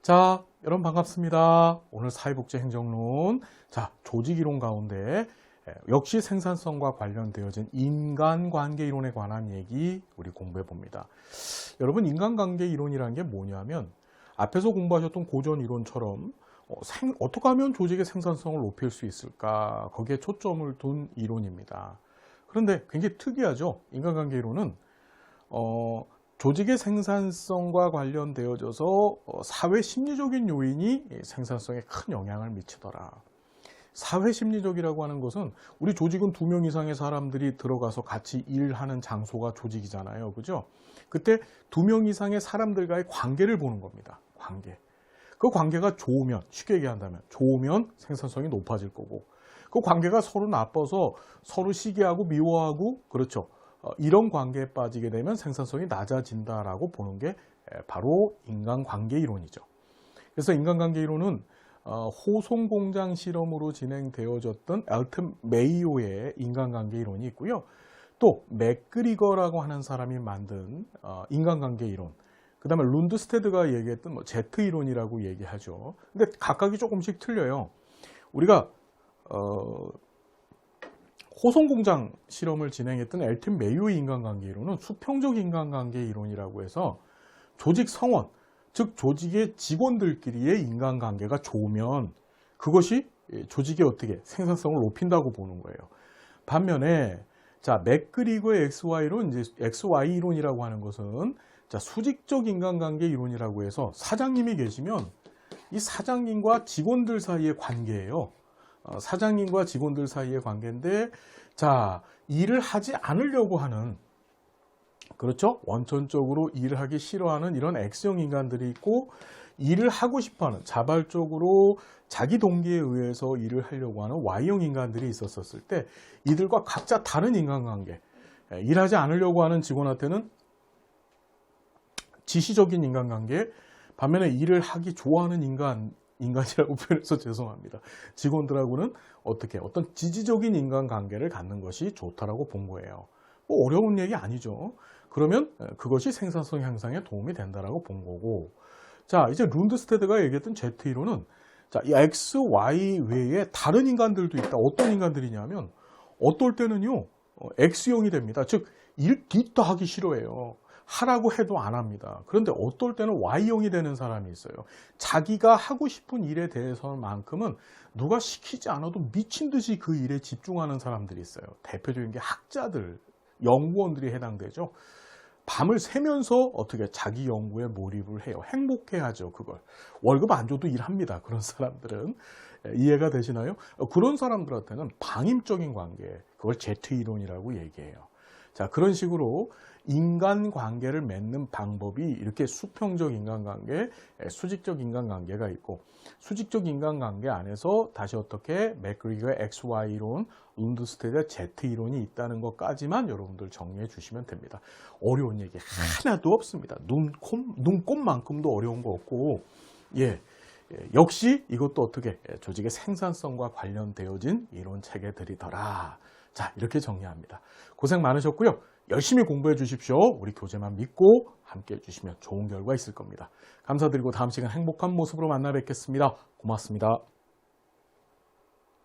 자, 여러분 반갑습니다. 오늘 사회복지행정론, 조직이론 가운데 역시 생산성과 관련되어진 인간관계 이론에 관한 얘기 우리 공부해 봅니다. 여러분, 인간관계 이론이라는 게 뭐냐면 앞에서 공부하셨던 고전 이론처럼 어떻게 하면 조직의 생산성을 높일 수 있을까, 거기에 초점을 둔 이론입니다. 그런데 굉장히 특이하죠. 인간관계 이론은 조직의 생산성과 관련되어져서 사회 심리적인 요인이 생산성에 큰 영향을 미치더라. 사회 심리적이라고 하는 것은 우리 조직은 2명 이상의 사람들이 들어가서 같이 일하는 장소가 조직이잖아요. 그죠? 그때 2명 이상의 사람들과의 관계를 보는 겁니다. 관계. 그 관계가 좋으면, 쉽게 얘기한다면 좋으면 생산성이 높아질 거고, 그 관계가 서로 나빠서 서로 시기하고 미워하고, 그렇죠. 이런 관계에 빠지게 되면 생산성이 낮아진다라고 보는 게 바로 인간관계 이론이죠. 그래서 인간관계 이론은 호송공장 실험으로 진행되어졌던 엘튼 메이오의 인간관계 이론이 있고요. 또 맥그리거라고 하는 사람이 만든 인간관계 이론, 그 다음에 룬드스테드가 얘기했던 제트 이론이라고 얘기하죠. 근데 각각이 조금씩 틀려요. 우리가 호송공장 실험을 진행했던 엘튼 메이오의 인간관계 이론은 수평적 인간관계 이론이라고 해서 조직 성원, 즉 조직의 직원들끼리의 인간관계가 좋으면 그것이 조직의 어떻게 생산성을 높인다고 보는 거예요. 반면에 맥그리거의 XY 이론이라고 하는 것은 수직적 인간관계 이론이라고 해서 사장님이 계시면 이 사장님과 직원들 사이의 관계예요. 사장님과 직원들 사이의 관계인데, 일을 하지 않으려고 하는, 그렇죠? 원천적으로 일을 하기 싫어하는 이런 X형 인간들이 있고, 일을 하고 싶어하는, 자발적으로 자기 동기에 의해서 일을 하려고 하는 Y형 인간들이 있었을 때, 이들과 각자 다른 인간관계, 일하지 않으려고 하는 직원한테는 지시적인 인간관계, 반면에 일을 하기 좋아하는 인간이라고 표현해서 죄송합니다. 직원들하고는 어떤 지지적인 인간관계를 갖는 것이 좋다라고 본 거예요. 어려운 얘기 아니죠. 그러면 그것이 생산성 향상에 도움이 된다라고 본 거고, 이제 룬드스테드가 얘기했던 Z 이론은 이 X, Y 외에 다른 인간들도 있다. 어떤 인간들이냐면 어떨 때는요 X형이 됩니다. 즉 일 뒤도 하기 싫어해요. 하라고 해도 안 합니다. 그런데 어떨 때는 Y형이 되는 사람이 있어요. 자기가 하고 싶은 일에 대해서만큼은 누가 시키지 않아도 미친 듯이 그 일에 집중하는 사람들이 있어요. 대표적인 게 학자들, 연구원들이 해당되죠. 밤을 새면서 어떻게 자기 연구에 몰입을 해요. 행복해하죠, 그걸. 월급 안 줘도 일합니다. 그런 사람들은. 이해가 되시나요? 그런 사람들한테는 방임적인 관계, 그걸 Z 이론이라고 얘기해요. 그런 식으로 인간관계를 맺는 방법이 이렇게 수평적 인간관계, 수직적 인간관계가 있고, 수직적 인간관계 안에서 다시 어떻게 맥그리거의 XY 이론, 룬드스테드의 Z 이론이 있다는 것까지만 여러분들 정리해 주시면 됩니다. 어려운 얘기 하나도 없습니다. 눈꼽만큼도 어려운 거 없고, 역시 이것도 어떻게 조직의 생산성과 관련되어진 이론 체계들이더라. 이렇게 정리합니다. 고생 많으셨고요. 열심히 공부해 주십시오. 우리 교재만 믿고 함께 해주시면 좋은 결과 있을 겁니다. 감사드리고 다음 시간 행복한 모습으로 만나 뵙겠습니다. 고맙습니다.